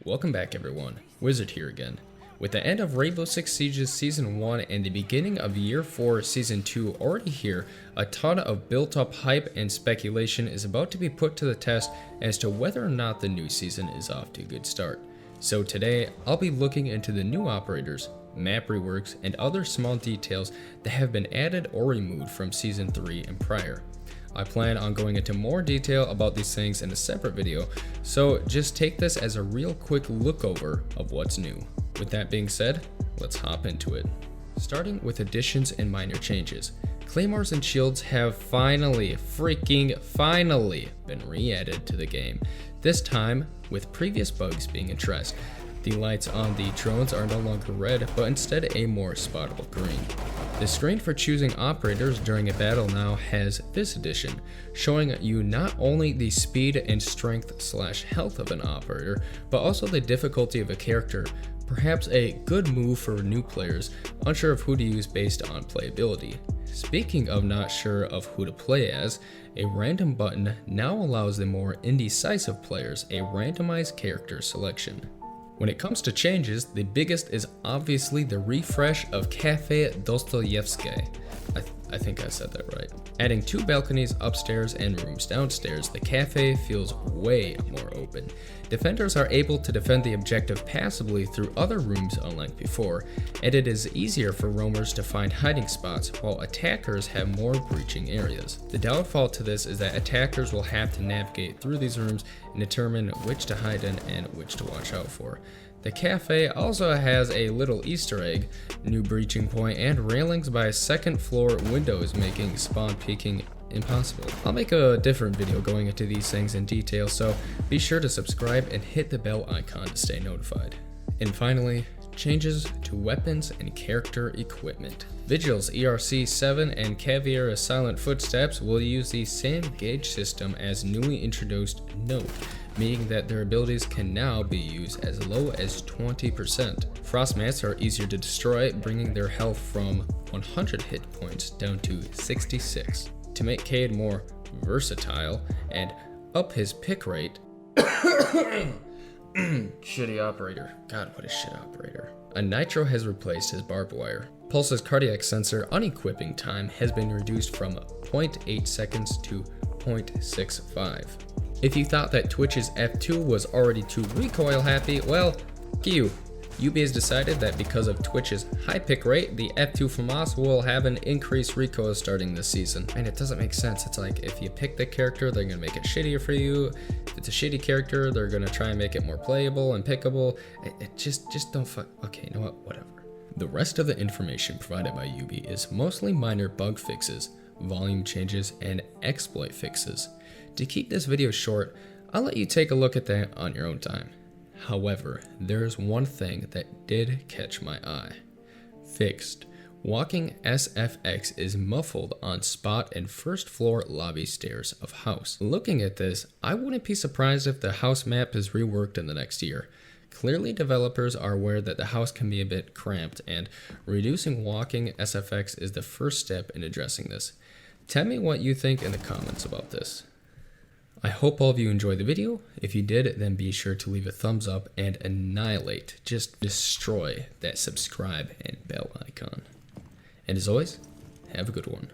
Welcome back everyone, Wizard here again. With the end of Rainbow Six Siege's Season 1 and the beginning of Year 4 Season 2 already here, a ton of built up hype and speculation is about to be put to the test as to whether or not the new season is off to a good start. So today, I'll be looking into the new operators, map reworks, and other small details that have been added or removed from Season 3 and prior. I plan on going into more detail about these things in a separate video, so just take this as a real quick look over of what's new. With that being said, let's hop into it. Starting with additions and minor changes. Claymores and shields have finally been re-added to the game, this time with previous bugs being addressed. The lights on the drones are no longer red, but instead a more spottable green. The screen for choosing operators during a battle now has this addition, showing you not only the speed and strength/health of an operator, but also the difficulty of a character, perhaps a good move for new players unsure of who to use based on playability. Speaking of not sure of who to play as, a random button now allows the more indecisive players a randomized character selection. When it comes to changes, the biggest is obviously the refresh of Cafe Dostoevsky. I think I said that right. Adding 2 balconies upstairs and rooms downstairs, the cafe feels way more open. Defenders are able to defend the objective passively through other rooms unlike before, and it is easier for roamers to find hiding spots, while attackers have more breaching areas. The downfall to this is that attackers will have to navigate through these rooms and determine which to hide in and which to watch out for. The cafe also has a little Easter egg, new breaching point, and railings by second floor windows making spawn peeking impossible. I'll make a different video going into these things in detail, so be sure to subscribe and hit the bell icon to stay notified. And finally, changes to weapons and character equipment. Vigil's ERC-7 and Caveira's Silent Footsteps will use the same gauge system as newly introduced Note, meaning that their abilities can now be used as low as 20%. Frost mats are easier to destroy, bringing their health from 100 hit points down to 66. To make Cade more versatile and up his pick rate, shitty operator. God, what a shit operator. A nitro has replaced his barbed wire. Pulse's cardiac sensor unequipping time has been reduced from 0.8 seconds to 0.65. If you thought that Twitch's F2 was already too recoil happy, well, you. UB has decided that because of Twitch's high pick rate, the F2 FAMAS will have an increased recoil starting this season. And it doesn't make sense. It's like, if you pick the character, they're gonna make it shittier for you. If it's a shitty character, they're gonna try and make it more playable and pickable. It just don't fuck, okay, you know what, whatever. The rest of the information provided by UB is mostly minor bug fixes, volume changes, and exploit fixes. To keep this video short, I'll let you take a look at that on your own time. However, there's one thing that did catch my eye. Fixed. Walking SFX is muffled on spot and first floor lobby stairs of house. Looking at this, I wouldn't be surprised if the house map is reworked in the next year. Clearly developers are aware that the house can be a bit cramped, and reducing walking SFX is the first step in addressing this. Tell me what you think in the comments about this. I hope all of you enjoyed the video. If you did, then be sure to leave a thumbs up and annihilate, just destroy that subscribe and bell icon. And as always, have a good one.